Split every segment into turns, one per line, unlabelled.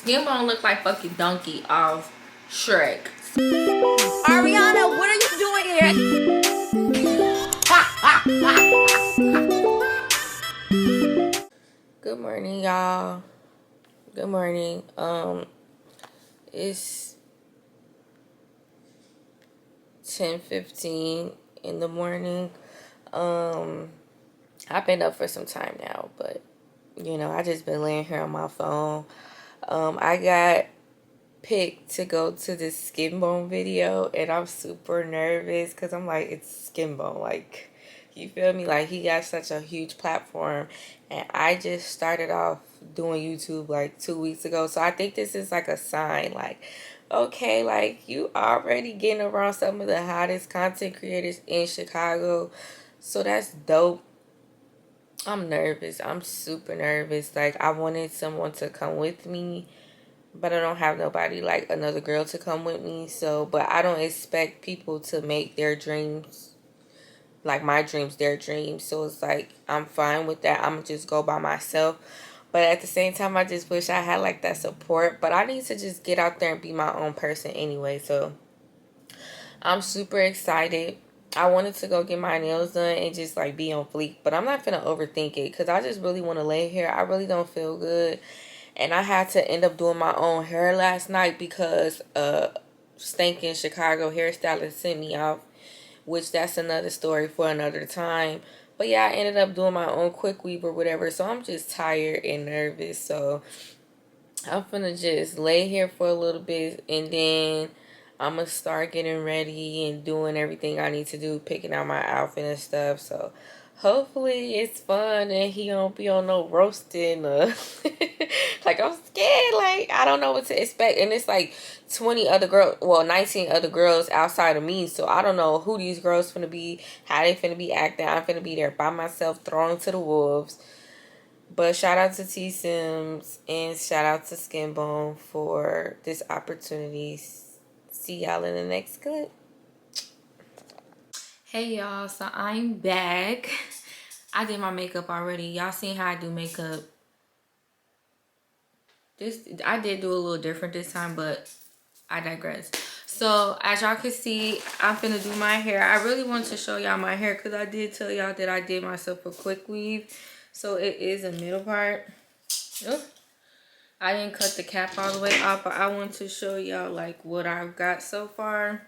SkinBone look like fucking Donkey off Shrek.
Ariana, what are you doing here?
Good morning, y'all. Good morning. It's 10:15 in the morning. I've been up for some time now, but you know, I just been laying here on my phone. I got picked to go to this SkinBone video, and I'm super nervous because I'm like, it's SkinBone, like, you feel me? Like, he got such a huge platform, and I just started off doing YouTube like 2 weeks ago, so I think this is like a sign, like, okay, like, you already getting around some of the hottest content creators in Chicago, so that's dope. I'm nervous. I'm super nervous. Like, I wanted someone to come with me, but I don't have nobody, like another girl, to come with me. So, but I don't expect people to make their dreams, like my dreams, their dreams. So it's like, I'm fine with that. I'm gonna just go by myself. But at the same time, I just wish I had like that support. But I need to just get out there and be my own person anyway. So I'm super excited. I wanted to go get my nails done and just like be on fleek, but I'm not gonna overthink it because I just really want to lay here. I really don't feel good, and I had to end up doing my own hair last night because stinking Chicago hairstylist sent me off, which that's another story for another time. But yeah, I ended up doing my own quick weave or whatever, so I'm just tired and nervous. So I'm gonna just lay here for a little bit, and then I'm gonna start getting ready and doing everything I need to do, picking out my outfit and stuff. So hopefully it's fun and he don't be on no roasting. Like, I'm scared. Like, I don't know what to expect. And it's like 20 other girls, well, 19 other girls outside of me. So I don't know who these girls finna be, how they finna be acting. I'm finna be there by myself, thrown to the wolves. But shout out to T Sims and shout out to SkinBone for this opportunity. See y'all in the next clip. Hey y'all, so I'm back. I did my makeup already. Y'all seen how I do makeup. I did do a little different this time, but I digress. So as y'all can see, I'm finna do my hair. I really want to show y'all my hair because I did tell y'all that I did myself a quick weave. So it is a middle part. Oop. I didn't cut the cap all the way off, but I want to show y'all like what I've got so far.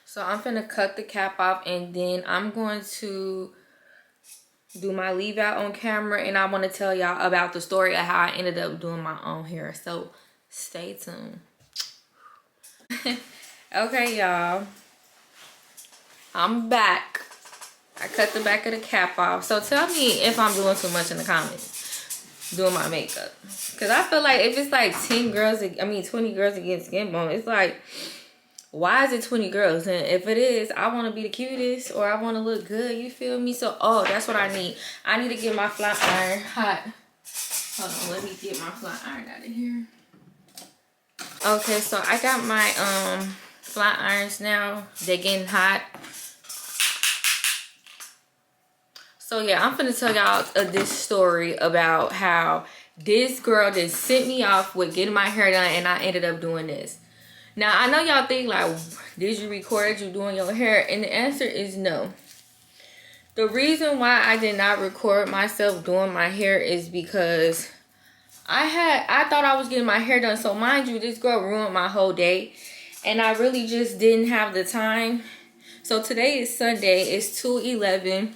So I'm gonna cut the cap off, and then I'm going to do my leave out on camera, and I want to tell y'all about the story of how I ended up doing my own hair. So stay tuned. Okay, y'all, I'm back. I cut the back of the cap off. So tell me if I'm doing too much in the comments doing my makeup, because I feel like if it's like 20 girls against SkinBone, it's like, why is it 20 girls? And if it is, I want to be the cutest or I want to look good, you feel me? So, oh, that's what I need. I need to get my flat iron hot. Hold on, let me get my flat iron out of here. Okay, so I got my flat irons now. They're getting hot. So yeah, I'm finna tell y'all this story about how this girl just sent me off with getting my hair done, and I ended up doing this. Now, I know y'all think like, did you record you doing your hair? And the answer is no. The reason why I did not record myself doing my hair is because I thought I was getting my hair done. So mind you, this girl ruined my whole day, and I really just didn't have the time. So today is Sunday. It's 2/11.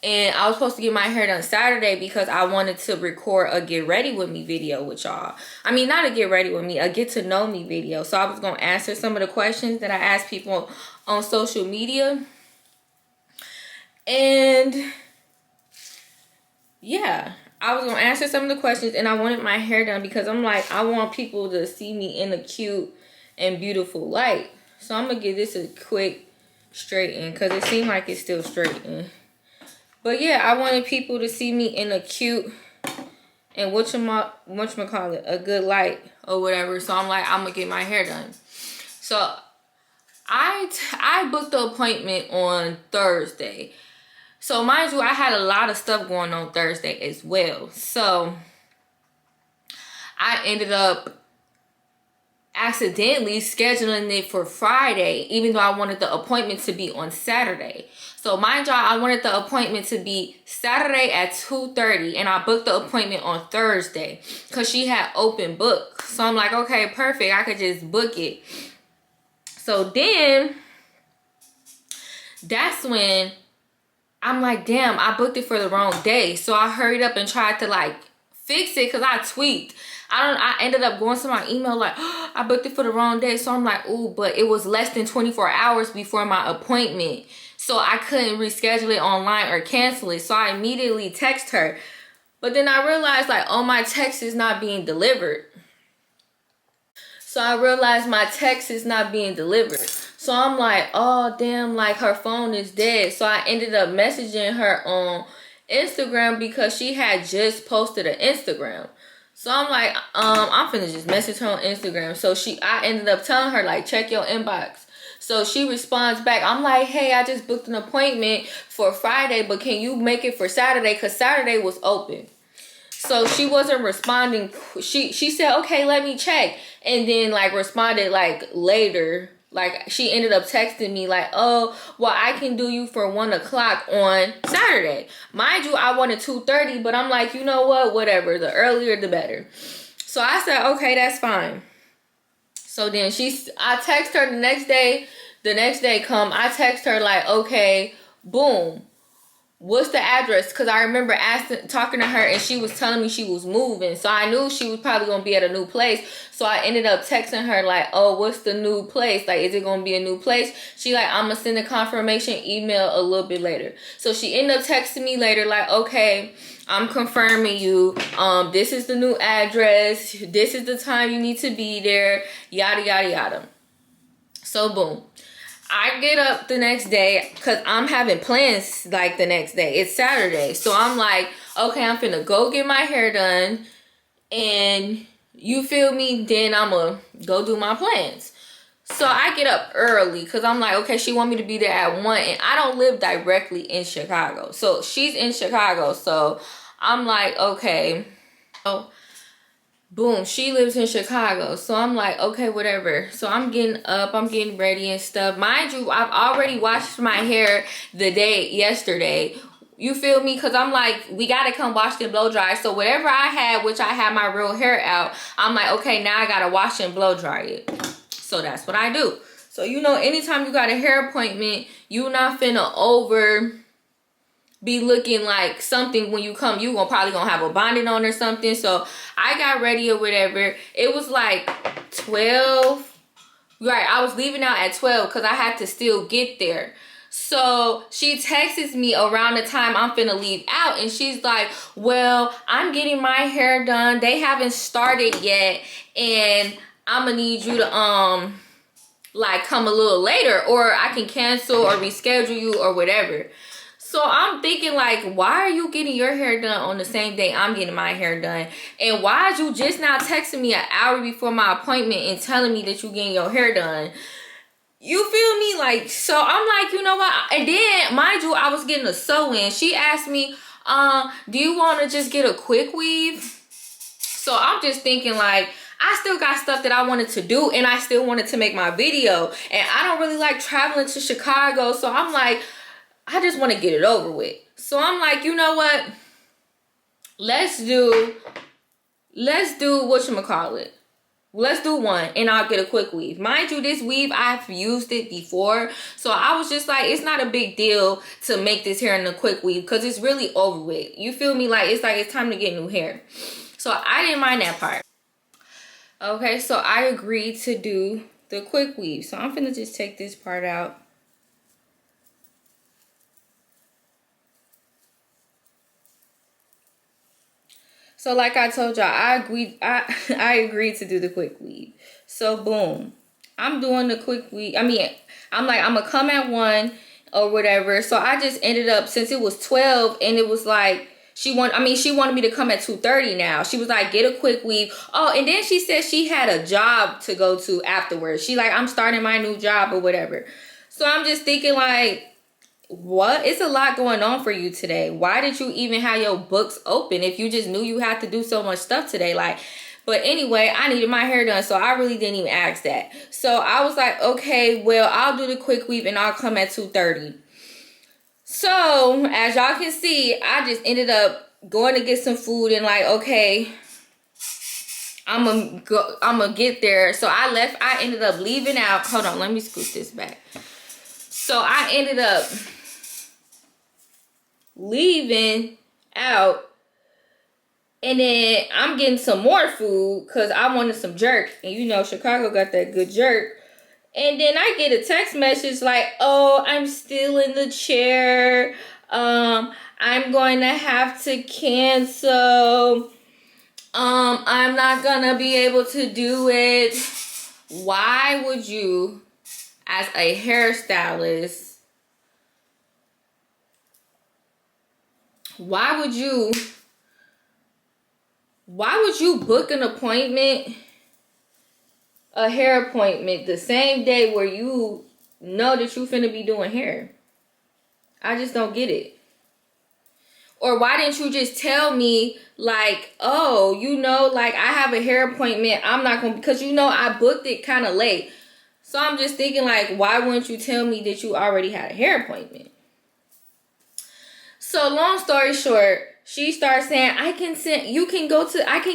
And I was supposed to get my hair done Saturday because I wanted to record a get ready with me video with y'all. I mean, not a get ready with me, a get to know me video. So I was going to answer some of the questions that I asked people on social media. And yeah, I was going to answer some of the questions, and I wanted my hair done because I'm like, I want people to see me in a cute and beautiful light. So I'm going to give this a quick straighten because it seemed like it's still straightened. But yeah, I wanted people to see me in a cute and whatchamacallit, a good light or whatever. So I'm like, I'm gonna get my hair done. So I booked the appointment on Thursday. So mind you, I had a lot of stuff going on Thursday as well. So I ended up accidentally scheduling it for Friday, even though I wanted the appointment to be on Saturday. So mind y'all, I wanted the appointment to be Saturday at 2:30, and I booked the appointment on Thursday because she had open book. So I'm like, okay, perfect, I could just book it. So then that's when I'm like, damn, I booked it for the wrong day. So I hurried up and tried to like fix it because I tweaked. I ended up going to my email like, oh, I booked it for the wrong day. So I'm like, ooh, but it was less than 24 hours before my appointment. So I couldn't reschedule it online or cancel it. So I immediately text her. But then I realized like, oh, my text is not being delivered. So I realized my text is not being delivered. So I'm like, oh, damn, like her phone is dead. So I ended up messaging her on Instagram because she had just posted an Instagram. So I'm like, I'm finna just message her on Instagram. So I ended up telling her like, check your inbox. So she responds back. I'm like, hey, I just booked an appointment for Friday, but can you make it for Saturday? Because Saturday was open. So she wasn't responding. She said, okay, let me check. And then like responded like later. Like she ended up texting me like, oh, well, I can do you for 1 o'clock on Saturday. Mind you, I wanted 2:30, but I'm like, you know what? Whatever. The earlier, the better. So I said, okay, that's fine. So then I text her the next day. The next day come, I text her like, okay, boom. What's the address? Because I remember talking to her and she was telling me she was moving. So I knew she was probably going to be at a new place. So I ended up texting her like, oh, what's the new place? Like, is it going to be a new place? She like, I'm going to send a confirmation email a little bit later. So she ended up texting me later like, okay, I'm confirming you. This is the new address. This is the time you need to be there. Yada, yada, yada. So boom. I get up the next day because I'm having plans like the next day. It's Saturday. So I'm like, okay, I'm finna go get my hair done. And you feel me? Then I'm going to go do my plans. So I get up early because I'm like, okay, she want me to be there at 1. And I don't live directly in Chicago. So she's in Chicago. So I'm like, okay. So boom, she lives in Chicago. So I'm like, okay, whatever. So I'm getting up, I'm getting ready and stuff. Mind you, I've already washed my hair the day yesterday. You feel me? Because I'm like, we got to come wash and blow dry. So whatever I had, which I had my real hair out, I'm like, okay, now I got to wash and blow dry it. So that's what I do. So, you know, anytime you got a hair appointment, you not finna be looking like something when you come. You probably gonna have a bonnet on or something. So I got ready or whatever. It was like 12. Right, I was leaving out at 12 because I had to still get there. So she texts me around the time I'm finna leave out, and she's like, well, I'm getting my hair done. They haven't started yet, and I'm gonna need you to like come a little later, or I can cancel or reschedule you or whatever. So I'm thinking like, why are you getting your hair done on the same day I'm getting my hair done? And why is you just now texting me an hour before my appointment and telling me that you getting your hair done? You feel me? Like, so I'm like, you know what? And then, mind you, I was getting a sew-in. She asked me, do you want to just get a quick weave? So I'm just thinking like, I still got stuff that I wanted to do, and I still wanted to make my video. And I don't really like traveling to Chicago. So I'm like, I just want to get it over with. So I'm like, you know what? Let's do whatchamacallit. Let's do one, and I'll get a quick weave. Mind you, this weave, I've used it before. So I was just like, it's not a big deal to make this hair in a quick weave because it's really over with. You feel me? Like, it's time to get new hair. So I didn't mind that part. Okay, so I agreed to do the quick weave. So I'm finna just take this part out. So like I told y'all, I agreed to do the quick weave. So boom, I'm doing the quick weave. I mean, I'm like, I'm gonna come at 1 or whatever. So I just ended up, since it was 12 and it was like, she wanted me to come at 2:30 now. She was like, get a quick weave. Oh, and then she said she had a job to go to afterwards. She like, I'm starting my new job or whatever. So I'm just thinking like, what? It's a lot going on for you today. Why did you even have your books open if you just knew you had to do so much stuff today? Like, but anyway, I needed my hair done, so I really didn't even ask that. So I was like, okay, well, I'll do the quick weave and I'll come at 2:30. So as y'all can see, I just ended up going to get some food and like, okay, I'm gonna get there. So I ended up leaving out. Hold on, let me scoot this back. So I ended up leaving out, and then I'm getting some more food because I wanted some jerk, and you know Chicago got that good jerk. And then I get a text message like, oh, I'm still in the chair, I'm going to have to cancel, I'm not gonna be able to do it. Why would you, as a hairstylist, why would you book an appointment, a hair appointment, the same day where you know that you finna be doing hair? I just don't get it. Or why didn't you just tell me like, oh, you know, like I have a hair appointment, I'm not gonna, because you know I booked it kind of late. So I'm just thinking like, why wouldn't you tell me that you already had a hair appointment? So long story short, she starts saying, I can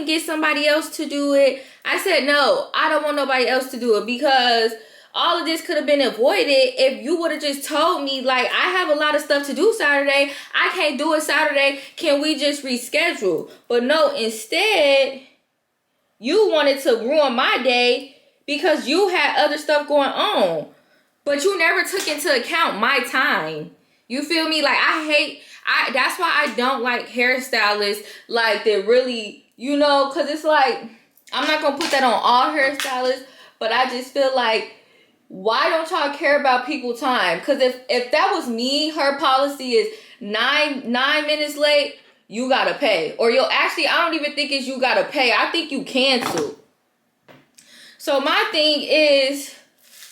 get somebody else to do it. I said, no, I don't want nobody else to do it, because all of this could have been avoided if you would have just told me, like, I have a lot of stuff to do Saturday. I can't do it Saturday. Can we just reschedule? But no, instead, you wanted to ruin my day because you had other stuff going on. But you never took into account my time. You feel me? Like, that's why I don't like hairstylists, like, that really, you know, because it's like, I'm not going to put that on all hairstylists, but I just feel like, why don't y'all care about people's time? Because if that was me, her policy is 9 minutes late, you got to pay. Or actually, I don't even think it's you got to pay. I think you cancel. So my thing is,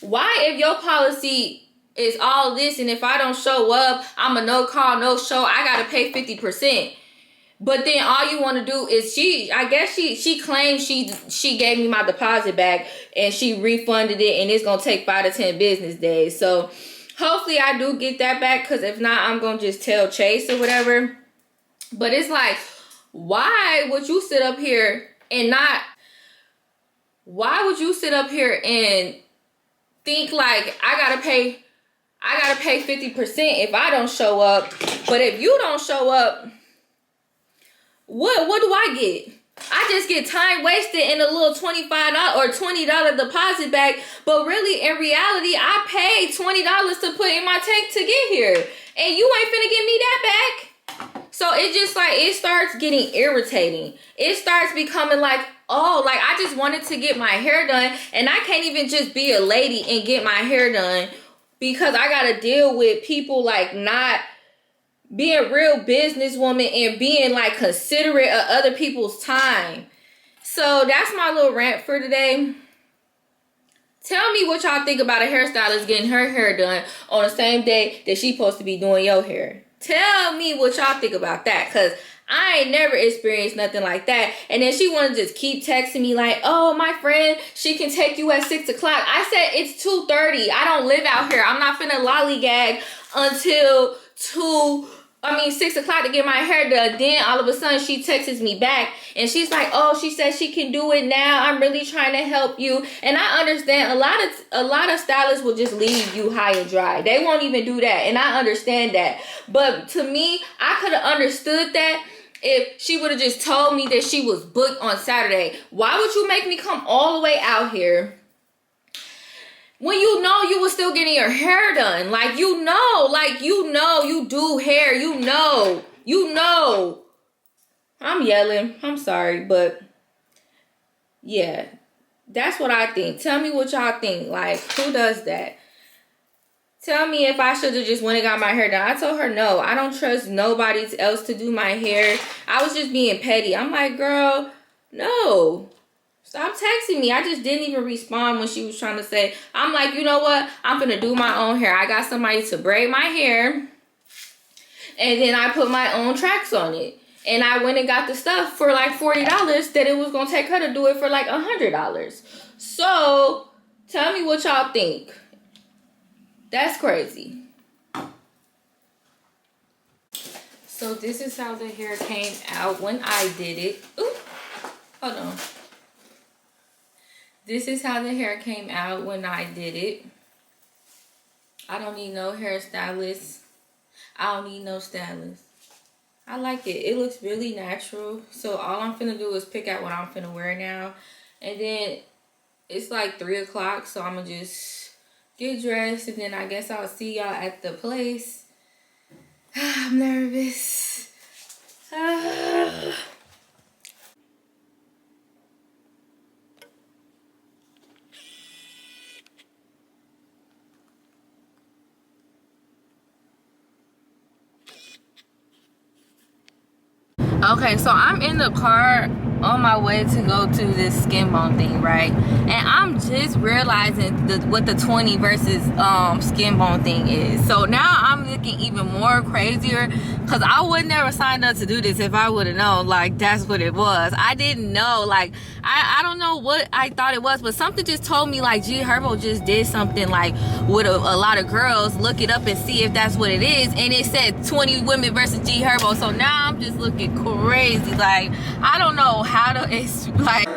why, if your policy is all this, and if I don't show up, I'm a no call, no show, I gotta pay 50%. But then all you want to do is she claims she gave me my deposit back and she refunded it, and it's gonna take 5 to 10 business days. So hopefully I do get that back, because if not, I'm gonna just tell Chase or whatever. But it's like, why would you sit up here and think like I gotta pay 50% if I don't show up? But if you don't show up, what do I get? I just get time wasted in a little $25 or $20 deposit back. But really, in reality, I paid $20 to put in my tank to get here, and you ain't finna give me that back. So it's just like, it starts getting irritating. It starts becoming like, oh, like I just wanted to get my hair done, and I can't even just be a lady and get my hair done, because I gotta deal with people like not being real businesswoman and being like considerate of other people's time. So that's my little rant for today. Tell me what y'all think about a hairstylist getting her hair done on the same day that she's supposed to be doing your hair. Tell me what y'all think about that, because I ain't never experienced nothing like that. And then she want to just keep texting me like, oh, my friend, she can take you at 6 o'clock. I said, it's 2:30. I don't live out here. I'm not finna lollygag until 6 o'clock to get my hair done. Then all of a sudden she texts me back and she's like, oh, she said she can do it now. I'm really trying to help you. And I understand a lot of stylists will just leave you high and dry. They won't even do that. And I understand that. But to me, I could have understood that if she would have just told me that she was booked on Saturday. Why would you make me come all the way out here when you know you were still getting your hair done? Like, you do hair, you know. I'm yelling. I'm sorry, but yeah, that's what I think. Tell me what y'all think. Like, who does that? Tell me if I should have just went and got my hair done. I told her, no, I don't trust nobody else to do my hair. I was just being petty. I'm like, girl, no. Stop texting me. I just didn't even respond when she was trying to say. I'm like, you know what? I'm going to do my own hair. I got somebody to braid my hair. And then I put my own tracks on it. And I went and got the stuff for like $40 that it was going to take her to do it for like $100. So, tell me what y'all think. That's crazy. So, this is how the hair came out when I did it. Ooh, hold on. This is how the hair came out when I did it. I don't need no hairstylist. I don't need no stylist. I like it. It looks really natural. So all I'm finna do is pick out what I'm finna wear now. And then it's like 3 o'clock. So I'm gonna just get dressed. And then I guess I'll see y'all at the place. I'm nervous. Okay, so I'm in the car on my way to go to this SkinBone thing, right? And I'm just realizing what the 20 versus SkinBone thing is. So now I'm looking even more crazier because I would never signed up to do this if I would have known like that's what it was. I didn't know, like I don't know what I thought it was, but something just told me like G Herbo just did something like with a lot of girls. Look it up and see if that's what it is, and it said 20 women versus G Herbo. So now I'm just looking crazy. Like I don't know how to like.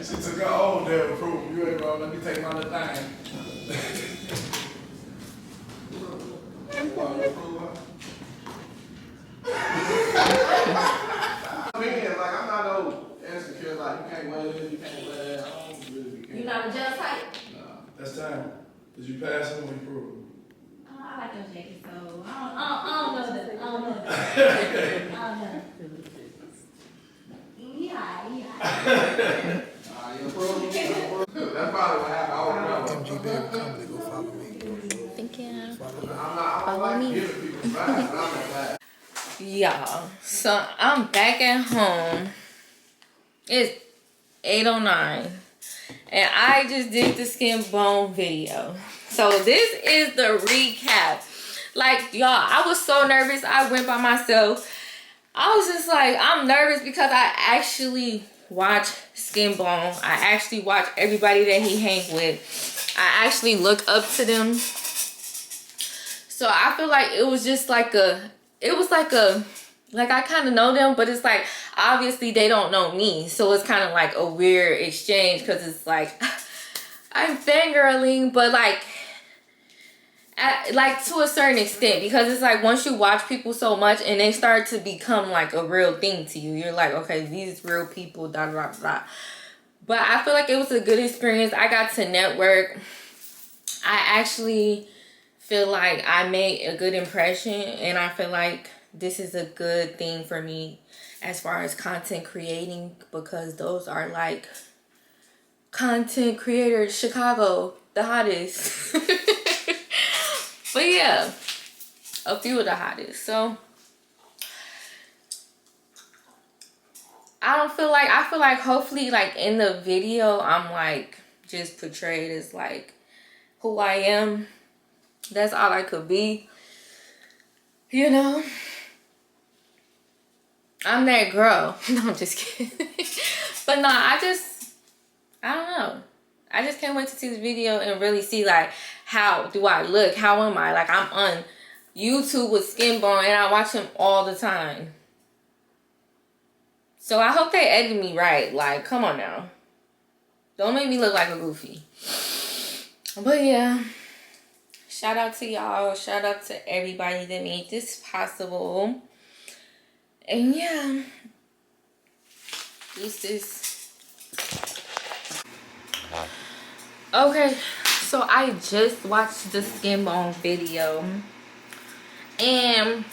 She took her own damn approval. You ain't wrong. Let me take my little thing. Like I'm not no insecure. Like you can't wear this, you can't wear that. I don't really be caring.
You not a gel type?
Nah, that's time. Did you pass them or you prove?
Oh, I like those jackets, so I don't know that. I don't know that. I don't know. Yeah.
You approve? That's probably what happened. I don't know.
MG Baby Comedy, go follow me.
Thank you.
I'm like giving people vibes, but I'm not glad.
Y'all, so I'm back at home. It's 8:09 and I just did the SkinBone video. So this is the recap. Like y'all, I was so nervous. I went by myself. I was just like, I'm nervous because I actually watch SkinBone. I actually watch everybody that he hangs with. I actually look up to them. So I feel like it was just like like I kind of know them, but it's like obviously they don't know me, so it's kind of like a weird exchange because it's like I'm fangirling, but like to a certain extent, because it's like once you watch people so much and they start to become like a real thing to you, you're like, okay, these real people, da da da. But I feel like it was a good experience. I got to network. I actually feel like I made a good impression, and I feel like this is a good thing for me as far as content creating, because those are like content creators, Chicago, the hottest. But yeah, a few of the hottest. So I feel like hopefully like in the video I'm like just portrayed as like who I am. That's all I could be, you know. I'm that girl. No, I'm just kidding. But no, I don't know. I just can't wait to see the video and really see like how do I look? How am I? Like I'm on YouTube with SkinBone and I watch him all the time. So I hope they edit me right. Like, come on now. Don't make me look like a goofy. But yeah. Shout out to y'all. Shout out to everybody that made this possible. And yeah. Deuces. Okay. So I just watched the SkinBone video. And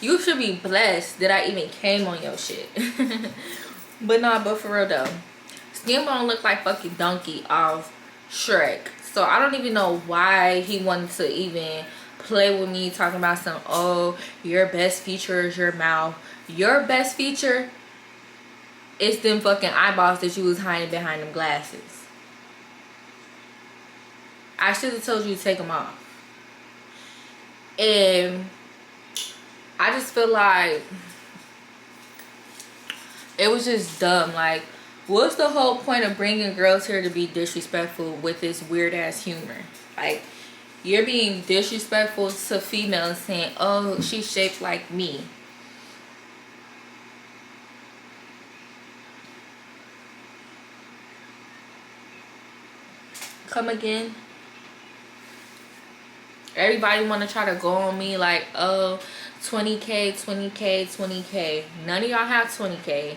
you should be blessed that I even came on your shit. But for real though. SkinBone looked like fucking Donkey off Shrek. So I don't even know why he wanted to even play with me talking about some, oh, your best feature is your mouth. Your best feature is them fucking eyeballs that you was hiding behind them glasses. I should have told you to take them off. And I just feel like it was just dumb. Like, what's the whole point of bringing girls here to be disrespectful with this weird ass humor? Like, you're being disrespectful to females saying, oh, she's shaped like me. Come again? Everybody want to try to go on me like, oh, 20K, 20K, 20K. None of y'all have 20K.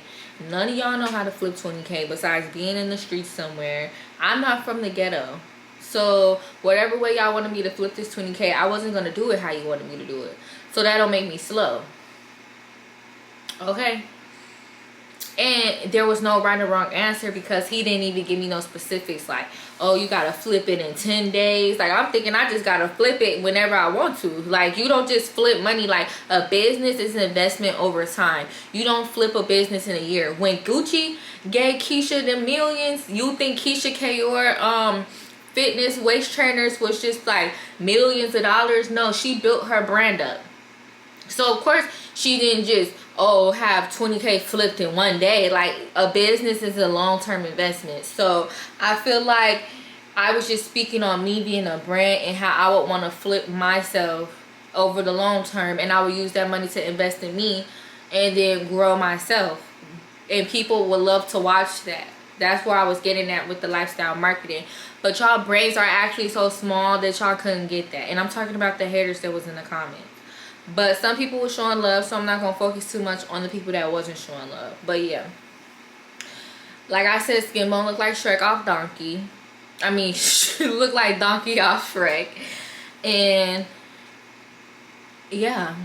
None of y'all know how to flip 20K besides being in the streets somewhere. I'm not from the ghetto. So whatever way y'all wanted me to flip this 20K, I wasn't going to do it how you wanted me to do it. So that don't make me slow. Okay? And there was no right or wrong answer because he didn't even give me no specifics like, oh, you gotta flip it in 10 days. Like, I'm thinking I just gotta flip it whenever I want to. Like, you don't just flip money. Like, a business is an investment over time. You don't flip a business in a year. When Gucci gave Keisha the millions, you think Keisha Kayor fitness waist trainers was just like millions of dollars? No, she built her brand up. So of course she didn't just have 20K flipped in one day. Like, a business is a long-term investment. So I feel like I was just speaking on me being a brand and how I would want to flip myself over the long term, and I would use that money to invest in me and then grow myself, and people would love to watch that. That's where I was getting at with the lifestyle marketing. But y'all brains are actually so small that y'all couldn't get that. And I'm talking about the haters that was in the comments. But some people were showing love, so I'm not going to focus too much on the people that wasn't showing love. But yeah. Like I said, SkinBone looked like Shrek off Donkey. I mean, looked like Donkey off Shrek. And yeah.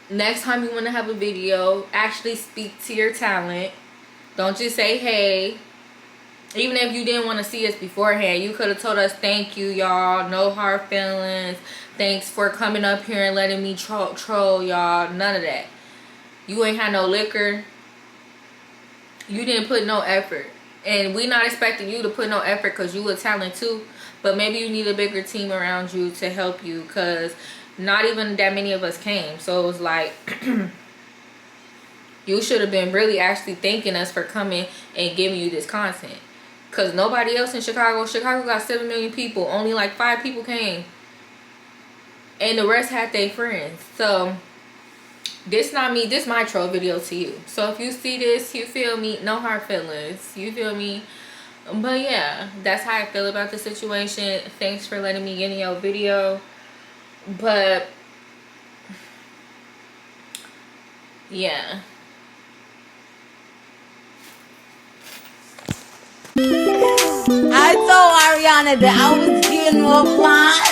Next time you want to have a video, actually speak to your talent. Don't just say, hey. Even if you didn't want to see us beforehand, you could have told us, thank you, y'all. No hard feelings. Thanks for coming up here and letting me troll y'all. None of that. You ain't had no liquor. You didn't put no effort. And we not expecting you to put no effort because you a talent too. But maybe you need a bigger team around you to help you, because not even that many of us came. So it was like, you should have been really actually thanking us for coming and giving you this content. Because nobody else in Chicago got 7 million people. Only like 5 people came. And the rest had their friends. So this not me. This my troll video to you. So if you see this, you feel me? No hard feelings. You feel me? But yeah, that's how I feel about the situation. Thanks for letting me get in your video. But yeah.
I told Ariana that I was getting more fly.